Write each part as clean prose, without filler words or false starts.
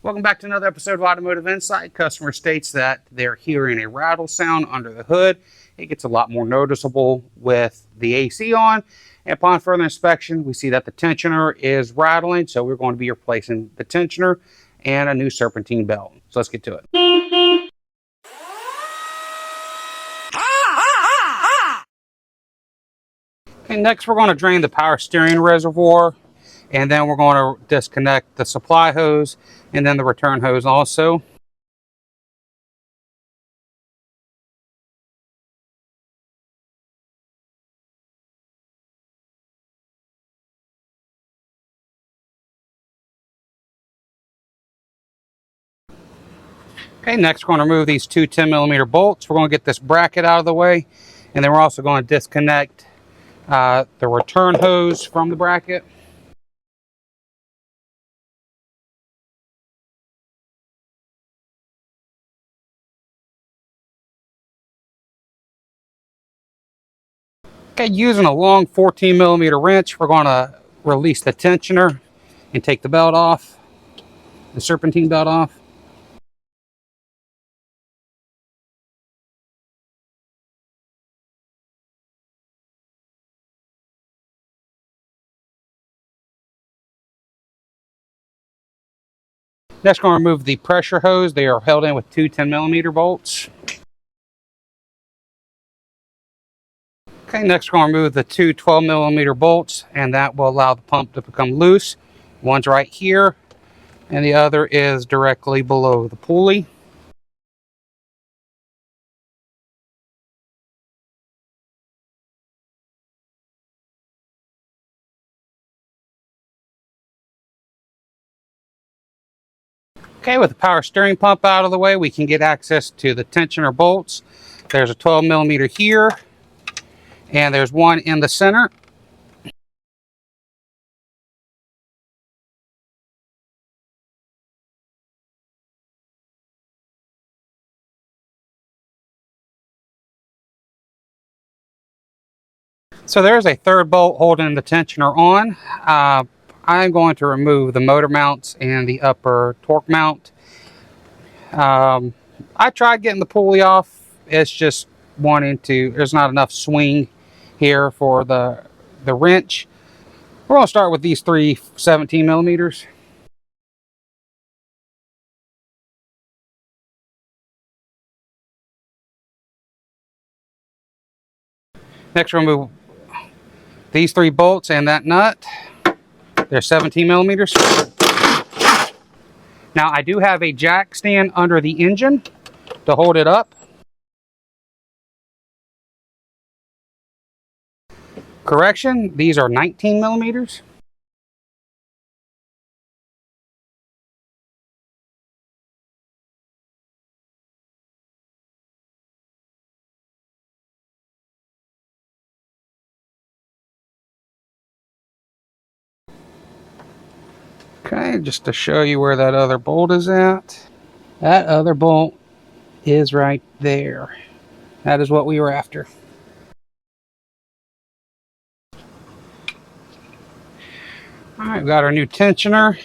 Welcome back to another episode of Automotive Insight. Customer states that they're hearing a rattle sound under the hood. It gets a lot more noticeable with the AC on. And upon further inspection, we see that the tensioner is rattling, so we're going to be replacing the tensioner and a new serpentine belt. So let's get to it. Okay, next we're going to drain the power steering reservoir, and then we're going to disconnect the supply hose and then the return hose also. Okay, next we're going to remove these two 10mm bolts. We're going to get this bracket out of the way, and then we're also going to disconnect the return hose from the bracket. Okay, using a long 14mm wrench, we're going to release the tensioner and take the belt off, the serpentine belt off. Next, we're going to remove the pressure hose. They are held in with two 10mm bolts. Okay, next we're going to remove the two 12mm bolts, and that will allow the pump to become loose. One's right here, and the other is directly below the pulley. Okay, with the power steering pump out of the way, we can get access to the tensioner bolts. There's a 12mm here, and there's one in the center. So there's a third bolt holding the tensioner on. I'm going to remove the motor mounts and the upper torque mount. I tried getting the pulley off. It's just there's not enough swing here for the wrench. We're going to start with these three 17mm. Next, we'll remove these three bolts and that nut. They're 17mm. Now, I do have a jack stand under the engine to hold it up. Correction, these are 19mm. Okay, just to show you where that other bolt is at. That other bolt is right there. That is what we were after. All right, we've got our new tensioner.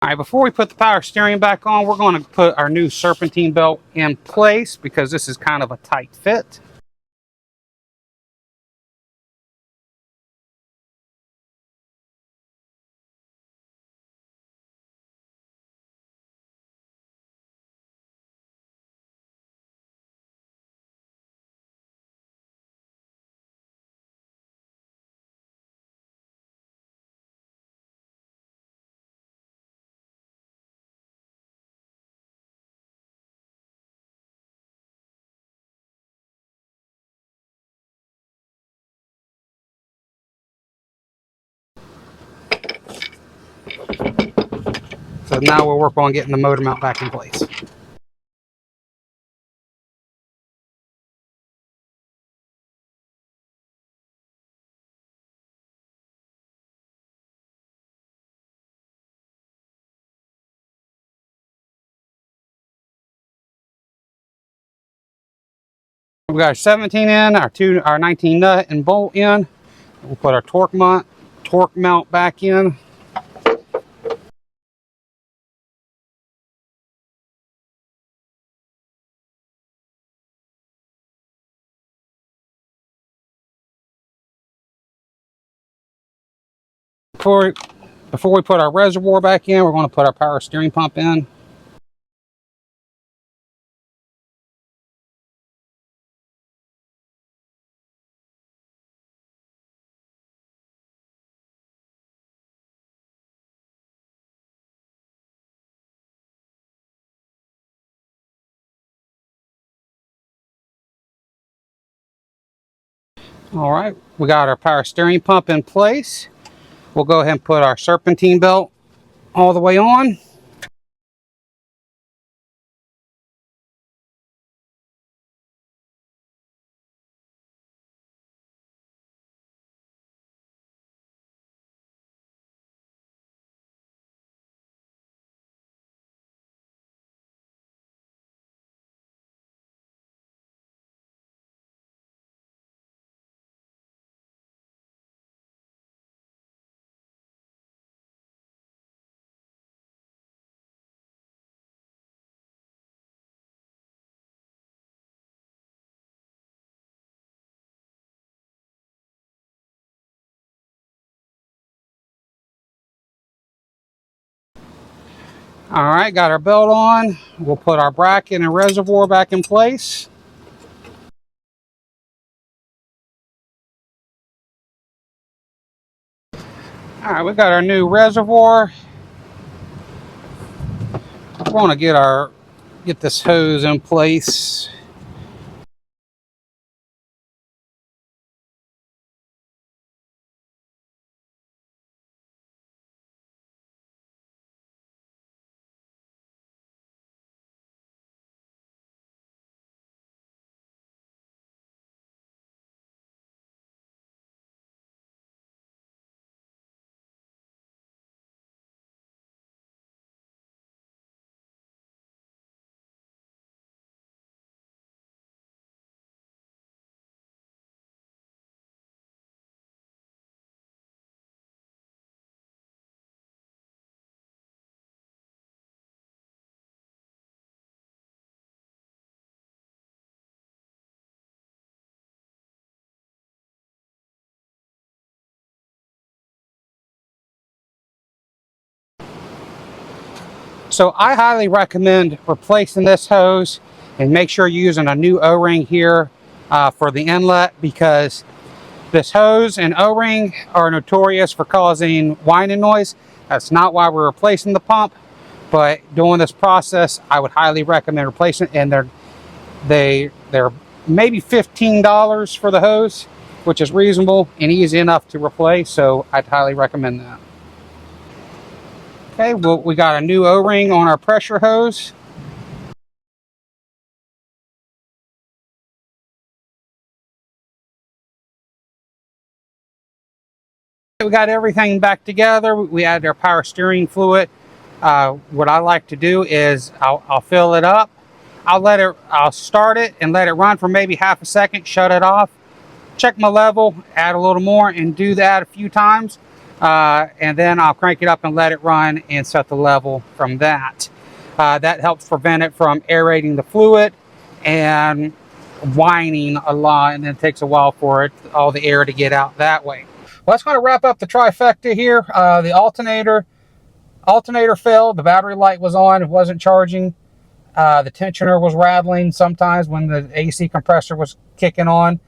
All right, before we put the power steering back on, we're going to put our new serpentine belt in place because this is kind of a tight fit. So now we'll work on getting the motor mount back in place. We got our 17 in, our 19 nut and bolt in. We'll put our torque mount back in. Before we put our reservoir back in, we're going to put our power steering pump in. All right, we got our power steering pump in place. We'll go ahead and put our serpentine belt all the way on. All right, got our belt on. We'll put our bracket and reservoir back in place. All right, we got our new reservoir. We want to get this hose in place. So I highly recommend replacing this hose and make sure you're using a new O-ring here for the inlet, because this hose and O-ring are notorious for causing whining noise. That's not why we're replacing the pump, but doing this process, I would highly recommend replacing it. And they're maybe $15 for the hose, which is reasonable and easy enough to replace, so I'd highly recommend that. Okay, well, we got a new O-ring on our pressure hose. We got everything back together. We added our power steering fluid. What I like to do is I'll fill it up. I'll start it and let it run for maybe half a second, shut it off, check my level, add a little more, and do that a few times. And then I'll crank it up and let it run and set the level from that. That helps prevent it from aerating the fluid and whining a lot, and then it takes a while for all the air to get out that way. Well, that's going to wrap up the trifecta here. The alternator failed. The battery light was on. It wasn't charging. The tensioner was rattling sometimes when the AC compressor was kicking on,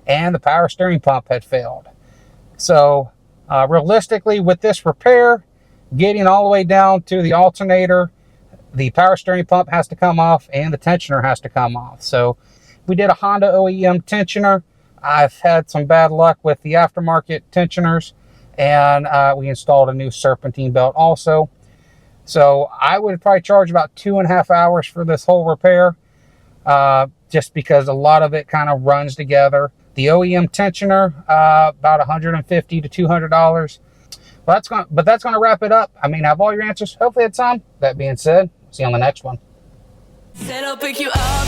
and the power steering pump had failed. So realistically, with this repair, getting all the way down to the alternator, the power steering pump has to come off and the tensioner has to come off. So we did a Honda OEM tensioner. I've had some bad luck with the aftermarket tensioners, and we installed a new serpentine belt also. So I would probably charge about 2.5 hours for this whole repair, just because a lot of it kind of runs together. The OEM tensioner, about $150 to $200. Well, that's gonna wrap it up. I mean, I have all your answers. Hopefully it's some. That being said, see you on the next one. Said I'll pick you up